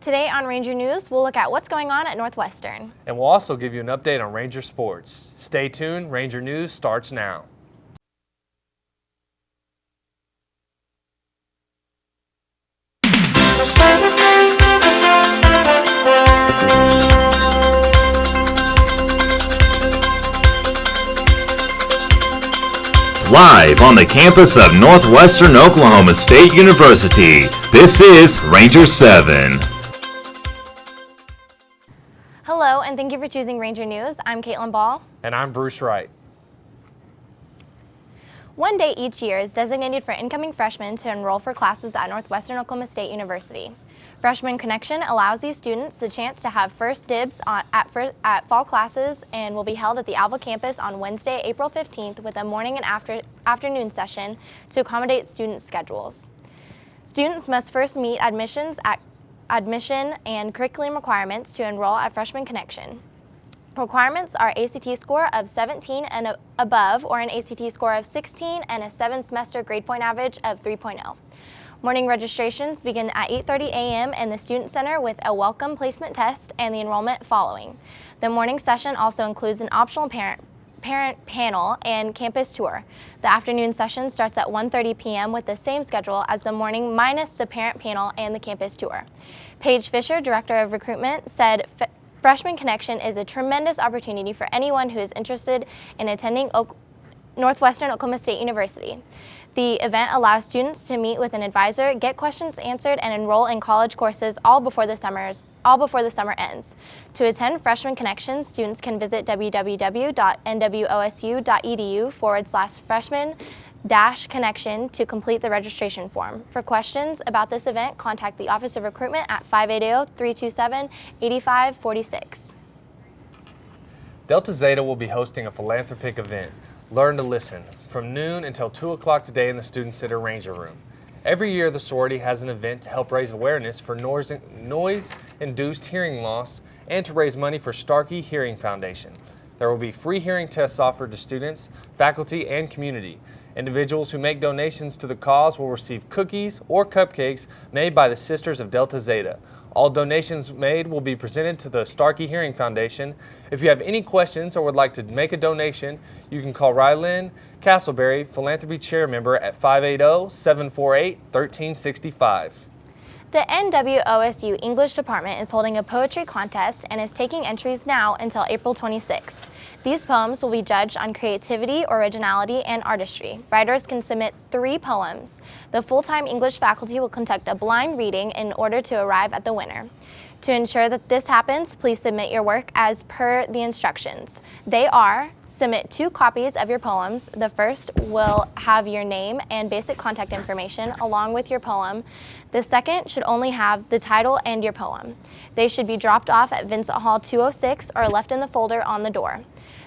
Today on Ranger News, we'll look at what's going on at Northwestern. And we'll also give you an update on Ranger sports. Stay tuned, Ranger News starts now. Live on the campus of Northwestern Oklahoma State University, this is Ranger 7. Hello, and thank you for choosing Ranger News. I'm Caitlin Ball. And I'm Bruce Wright. One day each year is designated for incoming freshmen to enroll for classes at Northwestern Oklahoma State University. Freshman Connection allows these students the chance to have first dibs at fall classes and will be held at the Alva campus on Wednesday, April 15th with a morning and afternoon session to accommodate student schedules. Students must first meet admission and curriculum requirements to enroll at Freshman Connection. Requirements are ACT score of 17 and above or an ACT score of 16 and a 7-semester grade point average of 3.0. Morning registrations begin at 8:30 a.m. in the Student Center with a welcome placement test and the enrollment following. The morning session also includes an optional parent panel and campus tour. The afternoon session starts at 1:30 p.m. with the same schedule as the morning minus the parent panel and the campus tour. Paige Fisher, Director of Recruitment, said Freshman Connection is a tremendous opportunity for anyone who is interested in attending Northwestern Oklahoma State University. The event allows students to meet with an advisor, get questions answered, and enroll in college courses all before the summer ends. To attend Freshman Connection, students can visit www.nwosu.edu/freshman-connection to complete the registration form. For questions about this event, contact the Office of Recruitment at 580-327-8546. Delta Zeta will be hosting a philanthropic event, Learn to Listen, from noon until 2 o'clock today in the Student Center Ranger Room. Every year, the sorority has an event to help raise awareness for noise-induced hearing loss and to raise money for Starkey Hearing Foundation. There will be free hearing tests offered to students, faculty, and community. Individuals who make donations to the cause will receive cookies or cupcakes made by the Sisters of Delta Zeta. All donations made will be presented to the Starkey Hearing Foundation. If you have any questions or would like to make a donation, you can call Rylyn Castleberry, Philanthropy Chair Member, at 580-748-1365. The NWOSU English Department is holding a poetry contest and is taking entries now until April 26th. These poems will be judged on creativity, originality, and artistry. Writers can submit 3 poems. The full-time English faculty will conduct a blind reading in order to arrive at the winner. To ensure that this happens, please submit your work as per the instructions. They are: submit 2 copies of your poems. The first will have your name and basic contact information along with your poem. The second should only have the title and your poem. They should be dropped off at Vincent Hall 206 or left in the folder on the door.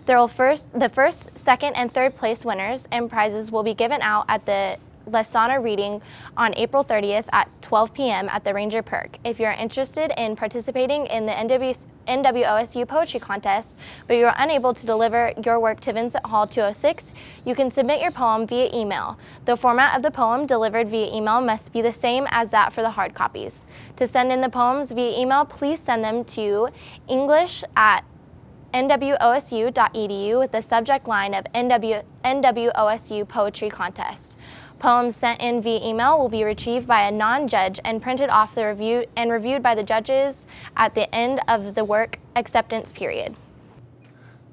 The first, second, and third place winners and prizes will be given out at the Lesana reading on April 30th at 12 p.m. at the Ranger Perk. If you're interested in participating in the NWOSU Poetry Contest, but you're unable to deliver your work to Vincent Hall 206, you can submit your poem via email. The format of the poem delivered via email must be the same as that for the hard copies. To send in the poems via email, please send them to english@nwosu.edu with the subject line of NWOSU Poetry Contest. Poems sent in via email will be retrieved by a non-judge and printed off reviewed by the judges at the end of the work acceptance period.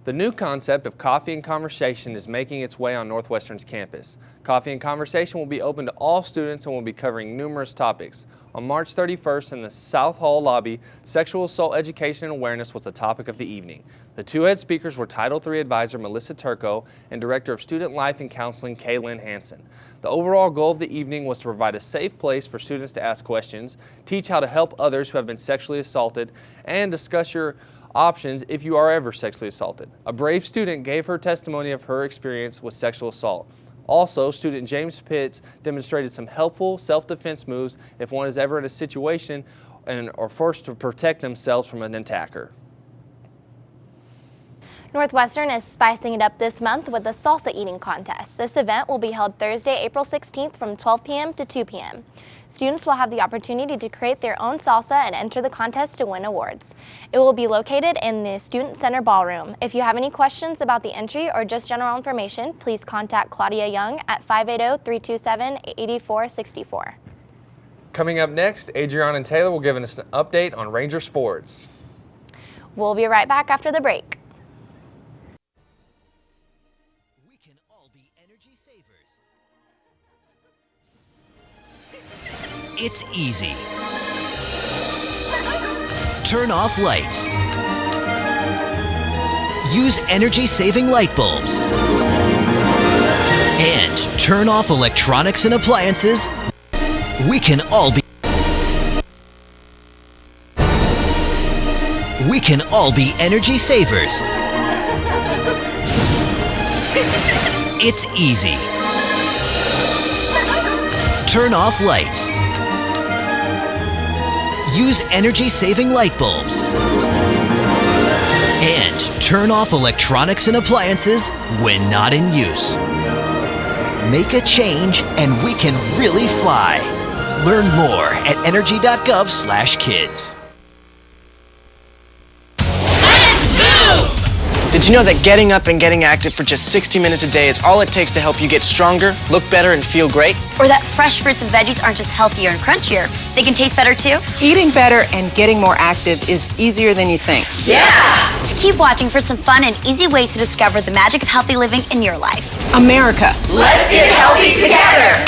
The new concept of Coffee and Conversation is making its way on Northwestern's campus. Coffee and Conversation will be open to all students and will be covering numerous topics. On March 31st in the South Hall lobby, sexual assault education and awareness was the topic of the evening. The 2 ed speakers were Title III advisor Melissa Turco and Director of Student Life and Counseling Kaylin Hansen. The overall goal of the evening was to provide a safe place for students to ask questions, teach how to help others who have been sexually assaulted, and discuss your options if you are ever sexually assaulted. A brave student gave her testimony of her experience with sexual assault. Also, student James Pitts demonstrated some helpful self-defense moves if one is ever in a situation and are forced to protect themselves from an attacker. Northwestern is spicing it up this month with a salsa eating contest. This event will be held Thursday, April 16th from 12 p.m. to 2 p.m. Students will have the opportunity to create their own salsa and enter the contest to win awards. It will be located in the Student Center Ballroom. If you have any questions about the entry or just general information, please contact Claudia Young at 580-327-8464. Coming up next, Adriana and Taylor will give us an update on Ranger sports. We'll be right back after the break. We can all be energy savers. It's easy. Turn off lights. Use energy-saving light bulbs. And turn off electronics and appliances. We can all be energy savers. It's easy. Turn off lights. Use energy-saving light bulbs. And turn off electronics and appliances when not in use. Make a change and we can really fly. Learn more at energy.gov/kids. Did you know that getting up and getting active for just 60 minutes a day is all it takes to help you get stronger, look better, and feel great? Or that fresh fruits and veggies aren't just healthier and crunchier, they can taste better too? Eating better and getting more active is easier than you think. Yeah! Keep watching for some fun and easy ways to discover the magic of healthy living in your life. America. Let's get healthy together!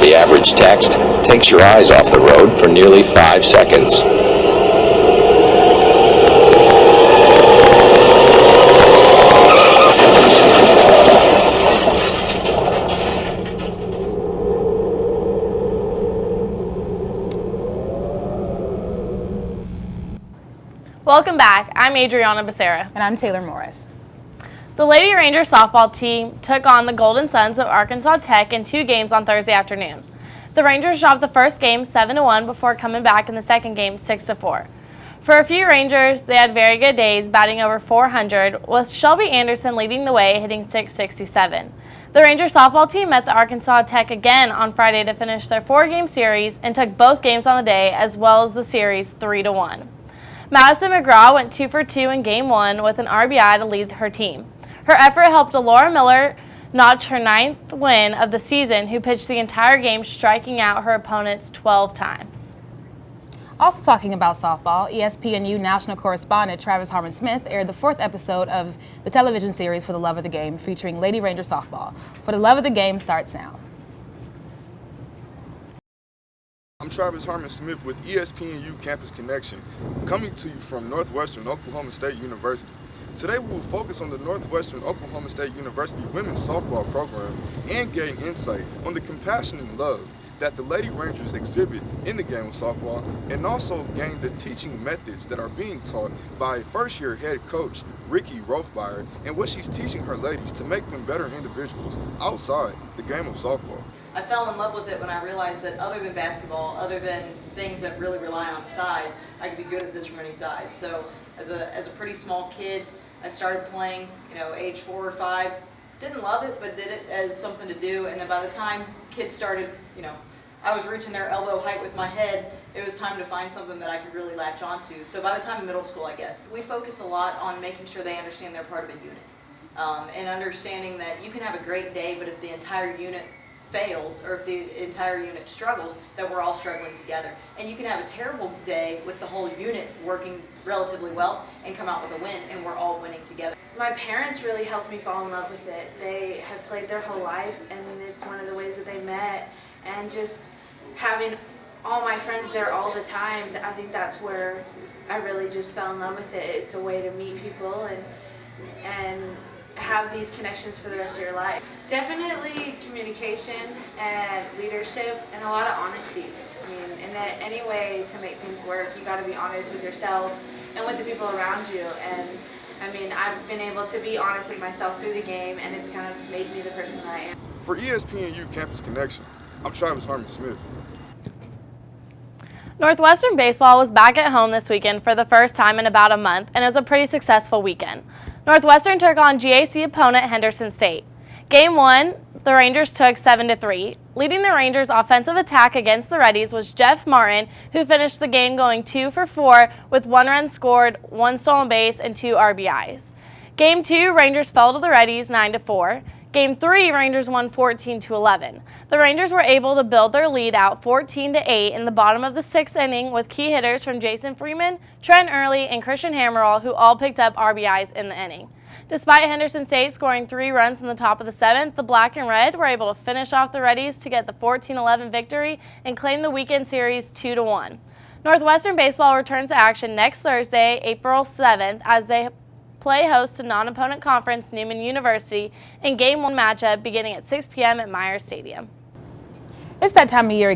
The average text takes your eyes off the road for nearly 5 seconds. Welcome back. I'm Adriana Becerra. And I'm Taylor Morris. The Lady Ranger softball team took on the Golden Suns of Arkansas Tech in 2 games on Thursday afternoon. The Rangers dropped the first game 7-1 before coming back in the second game 6-4. For a few Rangers, they had very good days, batting over 400, with Shelby Anderson leading the way, hitting .667. The Ranger softball team met the Arkansas Tech again on Friday to finish their 4-game series and took both games on the day, as well as the series 3-1. Madison McGraw went 2 for 2 in Game 1 with an RBI to lead her team. Her effort helped Laura Miller notch her 9th win of the season, who pitched the entire game, striking out her opponents 12 times. Also talking about softball, ESPNU national correspondent Travis Harmon-Smith aired the 4th episode of the television series For the Love of the Game, featuring Lady Ranger softball. For the Love of the Game starts now. I'm Travis Harmon-Smith with ESPNU Campus Connection, coming to you from Northwestern Oklahoma State University. Today we will focus on the Northwestern Oklahoma State University women's softball program and gain insight on the compassion and love that the Lady Rangers exhibit in the game of softball, and also gain the teaching methods that are being taught by first-year head coach Ricky Rothmeyer and what she's teaching her ladies to make them better individuals outside the game of softball. I fell in love with it when I realized that other than basketball, other than things that really rely on size, I could be good at this from any size. So as a pretty small kid, I started playing, age 4 or 5. Didn't love it, but did it as something to do. And then by the time kids started, I was reaching their elbow height with my head, it was time to find something that I could really latch onto. So by the time of middle school, I guess, we focus a lot on making sure they understand they're part of a unit. And understanding that you can have a great day, but if the entire unit fails, or if the entire unit struggles, that we're all struggling together. And you can have a terrible day with the whole unit working relatively well and come out with a win, and we're all winning together. My parents really helped me fall in love with it. They have played their whole life, and it's one of the ways that they met. And just having all my friends there all the time, I think that's where I really just fell in love with it. It's a way to meet people and have these connections for the rest of your life. Definitely communication and leadership and a lot of honesty. I mean, in any way to make things work, you got to be honest with yourself and with the people around you. And I mean, I've been able to be honest with myself through the game, and it's kind of made me the person that I am. For ESPNU Campus Connection, I'm Travis Harmon Smith. Northwestern baseball was back at home this weekend for the first time in about a month, and it was a pretty successful weekend. Northwestern took on GAC opponent Henderson State. Game 1, the Rangers took 7-3. Leading the Rangers' offensive attack against the Reddies was Jeff Martin, who finished the game going 2 for 4 with 1 run scored, 1 stolen base, and 2 RBIs. Game 2, Rangers fell to the Reddies 9-4. Game 3, Rangers won 14-11. The Rangers were able to build their lead out 14-8 in the bottom of the 6th inning with key hitters from Jason Freeman, Trent Early, and Christian Hammerall, who all picked up RBIs in the inning. Despite Henderson State scoring 3 runs in the top of the 7th, the Black and Red were able to finish off the Reddies to get the 14-11 victory and claim the weekend series 2-1. Northwestern baseball returns to action next Thursday, April 7th, as they play host to non-opponent conference Newman University in Game 1 matchup beginning at 6 p.m. at Myers Stadium. It's that time of year